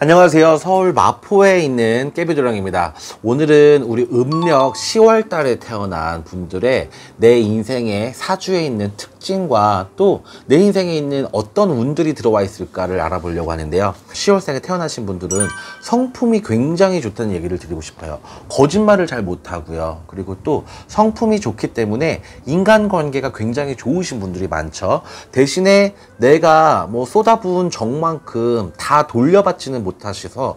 안녕하세요. 서울 마포에 있는 깨비도랑입니다. 오늘은 우리 음력 10월 달에 태어난 분들의 내 인생의 사주에 있는 특징과 또 내 인생에 있는 어떤 운들이 들어와 있을까를 알아보려고 하는데요. 10월생에 태어나신 분들은 성품이 굉장히 좋다는 얘기를 드리고 싶어요. 거짓말을 잘 못하고요. 그리고 또 성품이 좋기 때문에 인간관계가 굉장히 좋으신 분들이 많죠. 대신에 내가 뭐 쏟아부은 정만큼 다 돌려받지는 못하셔서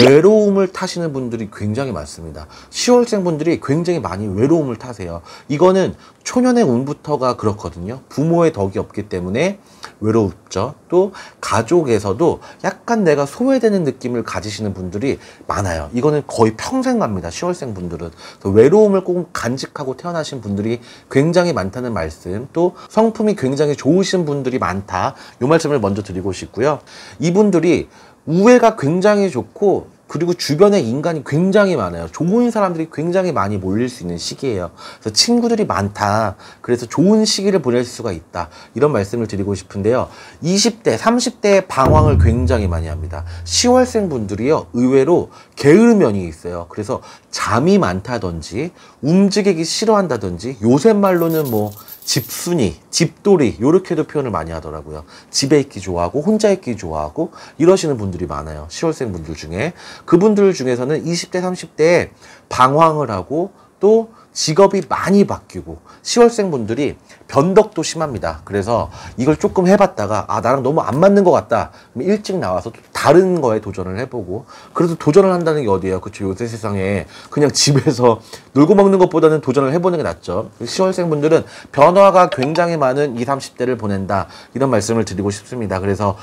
외로움을 타시는 분들이 굉장히 많습니다. 10월생 분들이 굉장히 많이 외로움을 타세요. 이거는 초년의 운부터가 그렇거든요. 부모의 덕이 없기 때문에 외롭죠. 또 가족에서도 약간 내가 소외되는 느낌을 가지시는 분들이 많아요. 이거는 거의 평생 갑니다. 10월생 분들은. 외로움을 꼭 간직하고 태어나신 분들이 굉장히 많다는 말씀, 또 성품이 굉장히 좋으신 분들이 많다, 이 말씀을 먼저 드리고 싶고요. 이분들이 우애가 굉장히 좋고 그리고 주변에 인간이 굉장히 많아요. 좋은 사람들이 굉장히 많이 몰릴 수 있는 시기예요. 그래서 친구들이 많다, 그래서 좋은 시기를 보낼 수가 있다, 이런 말씀을 드리고 싶은데요. 20대, 30대의 방황을 굉장히 많이 합니다. 10월생 분들이요, 의외로 게으른 면이 있어요. 그래서 잠이 많다든지 움직이기 싫어한다든지, 요새 말로는 뭐 집순이, 집돌이, 요렇게도 표현을 많이 하더라고요. 집에 있기 좋아하고 혼자 있기 좋아하고 이러시는 분들이 많아요. 10월생 분들 중에. 그분들 중에서는 20대, 30대에 방황을 하고 또 직업이 많이 바뀌고, 10월생 분들이 변덕도 심합니다. 그래서 이걸 조금 해봤다가 나랑 너무 안 맞는 것 같다, 그럼 일찍 나와서 또 다른 거에 도전을 해보고, 그래도 도전을 한다는 게 어디예요? 그쵸? 요새 세상에 그냥 집에서 놀고 먹는 것보다는 도전을 해보는 게 낫죠. 10월생 분들은 변화가 굉장히 많은 20, 30대를 보낸다, 이런 말씀을 드리고 싶습니다. 그래서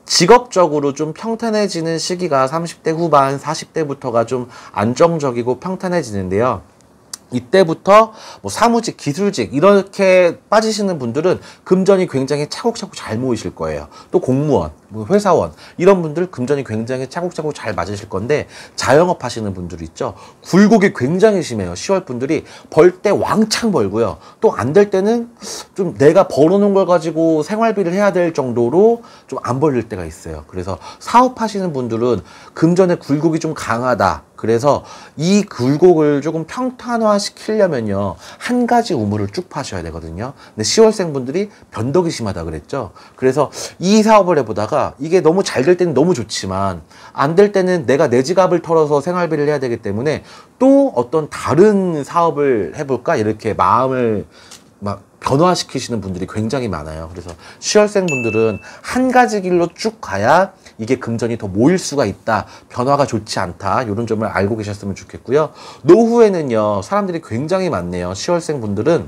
직업적으로 좀 평탄해지는 시기가 30대 후반, 40대부터가 좀 안정적이고 평탄해지는데요. 이때부터 뭐 사무직, 기술직 이렇게 빠지시는 분들은 금전이 굉장히 차곡차곡 잘 모이실 거예요. 또 공무원, 뭐 회사원, 이런 분들 금전이 굉장히 차곡차곡 잘 맞으실 건데, 자영업 하시는 분들 있죠. 굴곡이 굉장히 심해요. 10월 분들이 벌 때 왕창 벌고요. 또 안 될 때는 좀 내가 벌어놓은 걸 가지고 생활비를 해야 될 정도로 좀 안 벌릴 때가 있어요. 그래서 사업하시는 분들은 금전의 굴곡이 좀 강하다. 그래서 이 굴곡을 조금 평탄화시키려면요, 한 가지 우물을 쭉 파셔야 되거든요. 근데 10월생 분들이 변덕이 심하다 그랬죠. 그래서 이 사업을 해보다가 이게 너무 잘 될 때는 너무 좋지만 안 될 때는 내가 내 지갑을 털어서 생활비를 해야 되기 때문에 또 어떤 다른 사업을 해볼까, 이렇게 마음을 막 변화시키시는 분들이 굉장히 많아요. 그래서 10월생 분들은 한 가지 길로 쭉 가야 이게 금전이 더 모일 수가 있다, 변화가 좋지 않다, 이런 점을 알고 계셨으면 좋겠고요. 노후에는요, 사람들이 굉장히 많네요. 10월생 분들은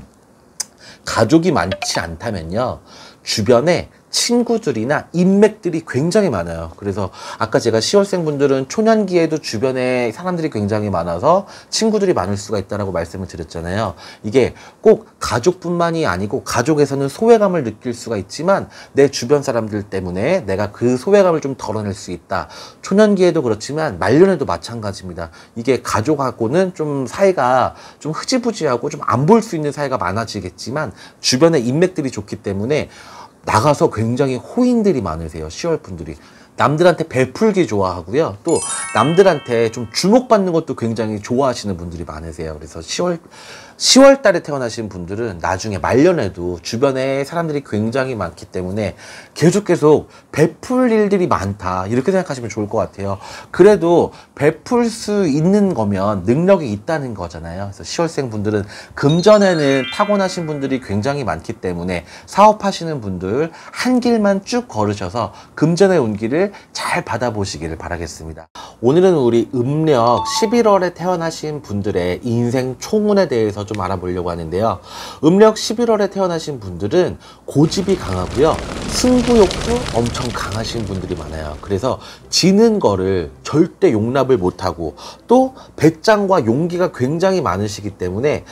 가족이 많지 않다면요, 주변에 친구들이나 인맥들이 굉장히 많아요. 그래서 아까 제가 10월생 분들은 초년기에도 주변에 사람들이 굉장히 많아서 친구들이 많을 수가 있다라고 말씀을 드렸잖아요. 이게 꼭 가족뿐만이 아니고, 가족에서는 소외감을 느낄 수가 있지만 내 주변 사람들 때문에 내가 그 소외감을 좀 덜어낼 수 있다. 초년기에도 그렇지만 말년에도 마찬가지입니다. 이게 가족하고는 좀 사이가 좀 흐지부지하고 좀 안 볼 수 있는 사이가 많아지겠지만 주변에 인맥들이 좋기 때문에 나가서 굉장히 호인들이 많으세요. 10월 분들이 남들한테 베풀기 좋아하고요. 또 남들한테 좀 주목받는 것도 굉장히 좋아하시는 분들이 많으세요. 그래서 10월 달에 태어나신 분들은 나중에 말년에도 주변에 사람들이 굉장히 많기 때문에 계속 베풀 일들이 많다, 이렇게 생각하시면 좋을 것 같아요. 그래도 베풀 수 있는 거면 능력이 있다는 거잖아요. 그래서 10월생 분들은 금전에는 타고나신 분들이 굉장히 많기 때문에 사업하시는 분들 한 길만 쭉 걸으셔서 금전의 운기를 잘 받아보시기를 바라겠습니다. 오늘은 우리 음력 11월에 태어나신 분들의 인생 총운에 대해서 좀 알아보려고 하는데요. 음력 11월에 태어나신 분들은 고집이 강하고요, 승부욕도 엄청 강하신 분들이 많아요. 그래서 지는 거를 절대 용납을 못하고, 또 배짱과 용기가 굉장히 많으시기 때문에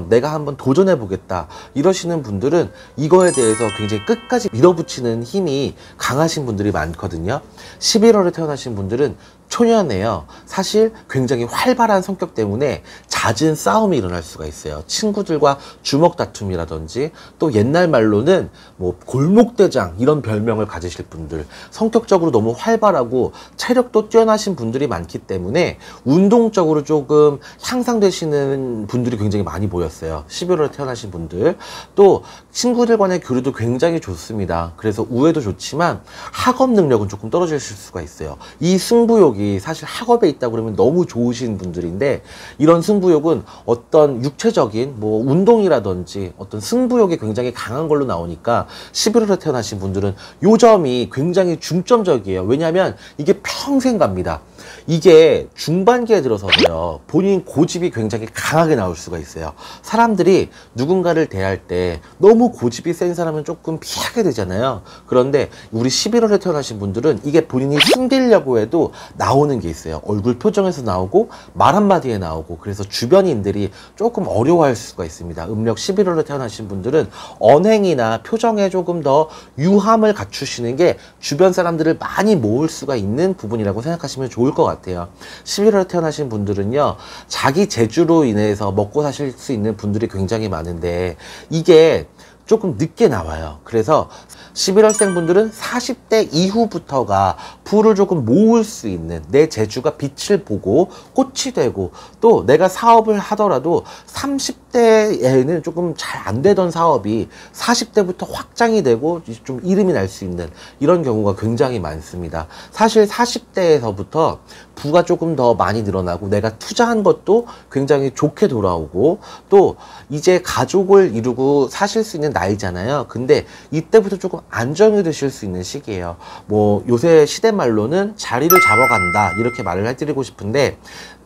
내가 한번 도전해 보겠다 이러시는 분들은 이거에 대해서 굉장히 끝까지 밀어붙이는 힘이 강하신 분들이 많거든요. 11월에 태어나신 분들은 초년에요. 사실 굉장히 활발한 성격 때문에 잦은 싸움이 일어날 수가 있어요. 친구들과 주먹 다툼이라든지 또 옛날 말로는 뭐 골목대장 이런 별명을 가지실 분들, 성격적으로 너무 활발하고 체력도 뛰어나신 분들이 많기 때문에 운동적으로 조금 향상되시는 분들이 굉장히 많이 보였어요. 11월에 태어나신 분들. 또 친구들 간의 교류도 굉장히 좋습니다. 그래서 우애도 좋지만 학업 능력은 조금 떨어지실 수가 있어요. 이 승부욕이 사실 학업에 있다 그러면 너무 좋으신 분들인데, 이런 승부욕은 어떤 육체적인 뭐 운동이라든지 어떤 승부욕이 굉장히 강한 걸로 나오니까 11월에 태어나신 분들은 요 점이 굉장히 중점적이에요. 왜냐하면 이게 평생 갑니다. 이게 중반기에 들어서도요, 본인 고집이 굉장히 강하게 나올 수가 있어요. 사람들이 누군가를 대할 때 너무 고집이 센 사람은 조금 피하게 되잖아요. 그런데 우리 11월에 태어나신 분들은 이게 본인이 숨기려고 해도 나오는 게 있어요. 얼굴 표정에서 나오고 말 한마디에 나오고, 그래서 주변인들이 조금 어려워할 수가 있습니다. 음력 11월에 태어나신 분들은 언행이나 표정에 조금 더 유함을 갖추시는 게 주변 사람들을 많이 모을 수가 있는 부분이라고 생각하시면 좋을 것 같아요. 11월에 태어나신 분들은요, 자기 재주로 인해서 먹고 사실 수 있는 분들이 굉장히 많은데 이게 조금 늦게 나와요. 그래서 11월생 분들은 40대 이후부터가 부를 조금 모을 수 있는, 내 재주가 빛을 보고 꽃이 되고, 또 내가 사업을 하더라도 30대에는 조금 잘 안 되던 사업이 40대부터 확장이 되고 좀 이름이 날 수 있는 이런 경우가 굉장히 많습니다. 사실 40대에서부터 부가 조금 더 많이 늘어나고 내가 투자한 것도 굉장히 좋게 돌아오고, 또 이제 가족을 이루고 사실 수 있는 나이잖아요. 근데 이때부터 조금 안정이 되실 수 있는 시기예요. 뭐 요새 시대 말로는 자리를 잡아간다 이렇게 말을 해드리고 싶은데,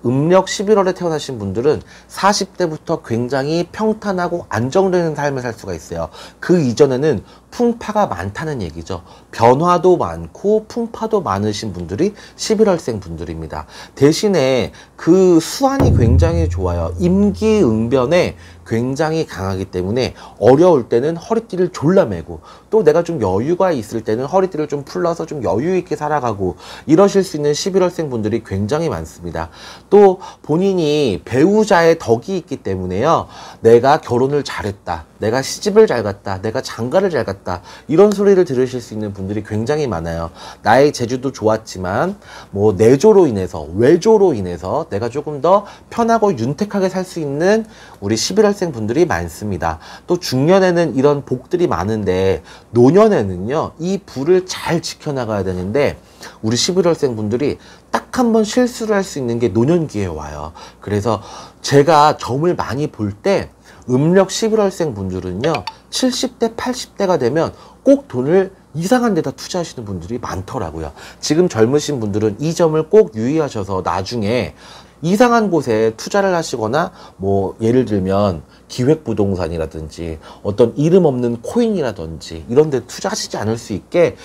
음력 11월에 태어나신 분들은 40대부터 굉장히 평탄하고 안정되는 삶을 살 수가 있어요. 그 이전에는 풍파가 많다는 얘기죠. 변화도 많고 풍파도 많으신 분들이 11월생 분들입니다. 대신에 그 수완이 굉장히 좋아요. 임기응변에 굉장히 강하기 때문에 어려울 때는 허리띠를 졸라매고, 또 내가 좀 여유가 있을 때는 허리띠를 좀 풀러서 좀 여유 있게 살아가고 이러실 수 있는 11월생 분들이 굉장히 많습니다. 또 본인이 배우자의 덕이 있기 때문에요, 내가 결혼을 잘했다, 내가 시집을 잘 갔다, 내가 장가를 잘 갔다, 이런 소리를 들으실 수 있는 분들이 굉장히 많아요. 나의 재주도 좋았지만 뭐 내조로 인해서, 외조로 인해서 내가 조금 더 편하고 윤택하게 살 수 있는 우리 11월생 분들이 많습니다. 또 중년에는 이런 복들이 많은데, 노년에는요 이 부를 잘 지켜나가야 되는데, 우리 11월생 분들이 딱 한 번 실수를 할 수 있는 게 노년기에 와요. 그래서 제가 점을 많이 볼 때 음력 11월생 분들은요 70대 80대가 되면 꼭 돈을 이상한 데다 투자하시는 분들이 많더라고요. 지금 젊으신 분들은 이 점을 꼭 유의하셔서 나중에 이상한 곳에 투자를 하시거나, 뭐 예를 들면 기획부동산이라든지 어떤 이름 없는 코인이라든지 이런 데 투자하시지 않을 수 있게,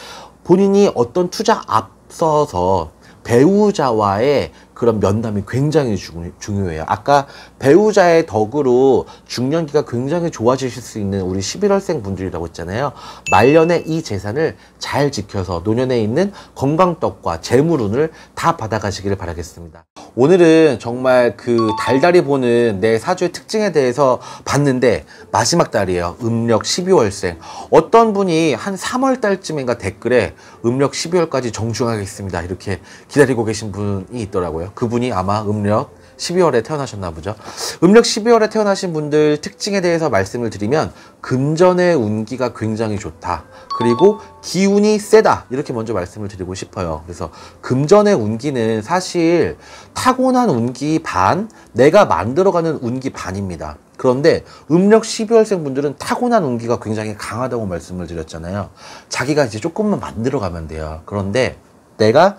본인이 어떤 투자 앞서서 배우자와의 그런 면담이 굉장히 중요해요. 아까 배우자의 덕으로 중년기가 굉장히 좋아지실 수 있는 우리 11월생 분들이라고 했잖아요. 말년에 이 재산을 잘 지켜서 노년에 있는 건강떡과 재물운을 다 받아가시기를 바라겠습니다. 오늘은 정말 그 달달이 보는 내 사주의 특징에 대해서 봤는데, 마지막 달이에요. 음력 12월생. 어떤 분이 한 3월 달쯤인가 댓글에 음력 12월까지 정중하겠습니다 이렇게 기다리고 계신 분이 있더라고요. 그분이 아마 음력 12월에 태어나셨나 보죠. 음력 12월에 태어나신 분들 특징에 대해서 말씀을 드리면, 금전의 운기가 굉장히 좋다, 그리고 기운이 세다, 이렇게 먼저 말씀을 드리고 싶어요. 그래서 금전의 운기는 사실 타고난 운기 반, 내가 만들어가는 운기 반입니다. 그런데 음력 12월생 분들은 타고난 운기가 굉장히 강하다고 말씀을 드렸잖아요. 자기가 이제 조금만 만들어가면 돼요. 그런데 내가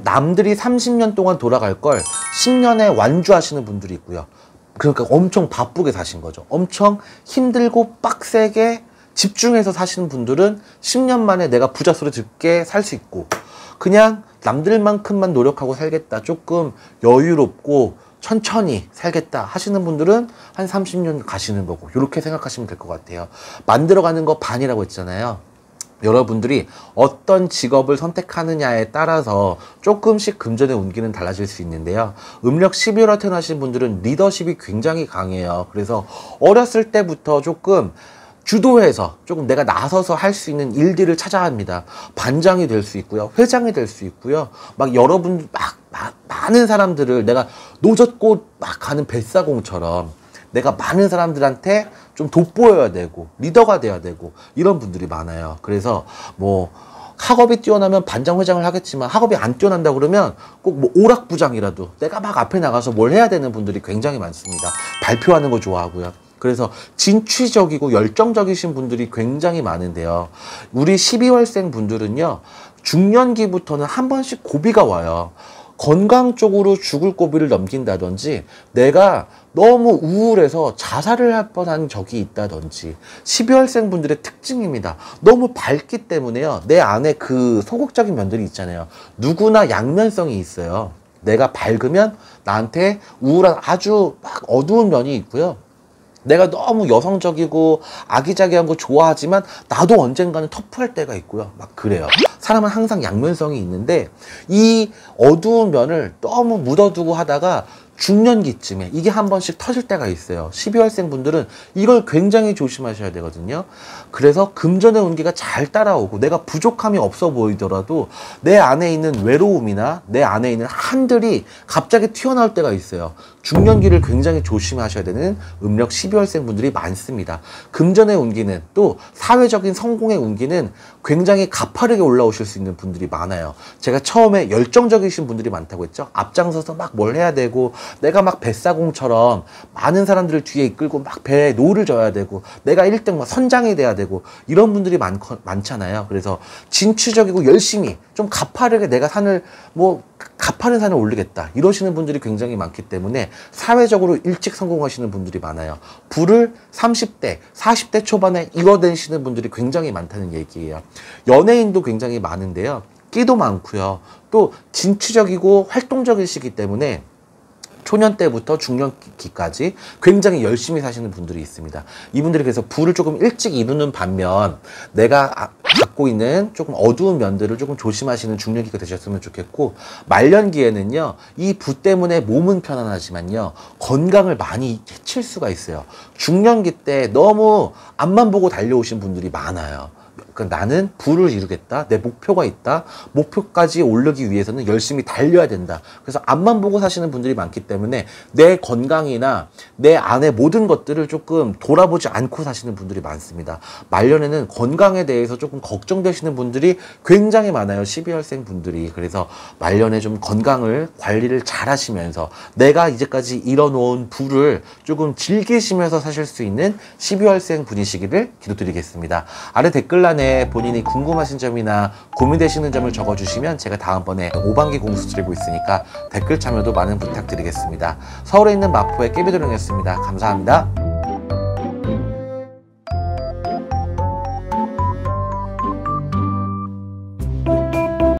남들이 30년 동안 돌아갈 걸 10년에 완주하시는 분들이 있고요. 그러니까 엄청 바쁘게 사신 거죠. 엄청 힘들고 빡세게 집중해서 사시는 분들은 10년 만에 내가 부자 소리 듣게 살 수 있고, 그냥 남들만큼만 노력하고 살겠다, 조금 여유롭고 천천히 살겠다 하시는 분들은 한 30년 가시는 거고, 이렇게 생각하시면 될 것 같아요. 만들어가는 거 반이라고 했잖아요. 여러분들이 어떤 직업을 선택하느냐에 따라서 조금씩 금전의 운기는 달라질 수 있는데요. 음력 12월에 태어나신 분들은 리더십이 굉장히 강해요. 그래서 어렸을 때부터 조금 주도해서 조금 내가 나서서 할 수 있는 일들을 찾아야 합니다. 반장이 될 수 있고요. 회장이 될 수 있고요. 막 여러분 많은 사람들을 내가 노젓고 막 가는 뱃사공처럼 내가 많은 사람들한테 좀 돋보여야 되고 리더가 돼야 되고 이런 분들이 많아요. 그래서 뭐 학업이 뛰어나면 반장 회장을 하겠지만 학업이 안 뛰어난다 그러면 꼭 뭐 오락부장이라도 내가 막 앞에 나가서 뭘 해야 되는 분들이 굉장히 많습니다. 발표하는 거 좋아하고요. 그래서 진취적이고 열정적이신 분들이 굉장히 많은데요. 우리 12월생 분들은요, 중년기부터는 한 번씩 고비가 와요. 건강 쪽으로 죽을 고비를 넘긴다든지 내가 너무 우울해서 자살을 할 뻔한 적이 있다든지 12월생 분들의 특징입니다. 너무 밝기 때문에요. 내 안에 그 소극적인 면들이 있잖아요. 누구나 양면성이 있어요. 내가 밝으면 나한테 우울한 아주 막 어두운 면이 있고요. 내가 너무 여성적이고 아기자기한 거 좋아하지만 나도 언젠가는 터프할 때가 있고요. 막 그래요. 사람은 항상 양면성이 있는데 이 어두운 면을 너무 묻어두고 하다가 중년기쯤에 이게 한 번씩 터질 때가 있어요. 12월생 분들은 이걸 굉장히 조심하셔야 되거든요. 그래서 금전의 운기가 잘 따라오고 내가 부족함이 없어 보이더라도 내 안에 있는 외로움이나 내 안에 있는 한들이 갑자기 튀어나올 때가 있어요. 중년기를 굉장히 조심하셔야 되는 음력 12월생 분들이 많습니다. 금전의 운기는 또 사회적인 성공의 운기는 굉장히 가파르게 올라오실 수 있는 분들이 많아요. 제가 처음에 열정적이신 분들이 많다고 했죠. 앞장서서 막 뭘 해야 되고 내가 막 뱃사공처럼 많은 사람들을 뒤에 이끌고 막 배에 노를 져야 되고 내가 1등 막 선장이 돼야 되고 이런 분들이 많잖아요. 그래서 진취적이고 열심히 좀 가파르게 내가 산을 뭐 가파른 산을 오르겠다 이러시는 분들이 굉장히 많기 때문에 사회적으로 일찍 성공하시는 분들이 많아요. 부를 30대, 40대 초반에 이뤄내시는 분들이 굉장히 많다는 얘기예요. 연예인도 굉장히 많은데요. 끼도 많고요. 또 진취적이고 활동적이시기 때문에 초년 때부터 중년기까지 굉장히 열심히 사시는 분들이 있습니다. 이분들이 그래서 부를 조금 일찍 이루는 반면 내가 갖고 있는 조금 어두운 면들을 조금 조심하시는 중년기가 되셨으면 좋겠고, 말년기에는요 이 부 때문에 몸은 편안하지만요 건강을 많이 해칠 수가 있어요. 중년기 때 너무 앞만 보고 달려오신 분들이 많아요. 그러니까 나는 부를 이루겠다. 내 목표가 있다. 목표까지 오르기 위해서는 열심히 달려야 된다. 그래서 앞만 보고 사시는 분들이 많기 때문에 내 건강이나 내 안의 모든 것들을 조금 돌아보지 않고 사시는 분들이 많습니다. 말년에는 건강에 대해서 조금 걱정되시는 분들이 굉장히 많아요. 12월생 분들이. 그래서 말년에 좀 건강을 관리를 잘 하시면서 내가 이제까지 이뤄놓은 부를 조금 즐기시면서 사실 수 있는 12월생 분이시기를 기도드리겠습니다. 아래 댓글란에 본인이 궁금하신 점이나 고민되시는 점을 적어주시면 제가 다음번에 5반기 공수 드리고 있으니까 댓글 참여도 많은 부탁드리겠습니다. 서울에 있는 마포의 깨비도령이었습니다. 감사합니다.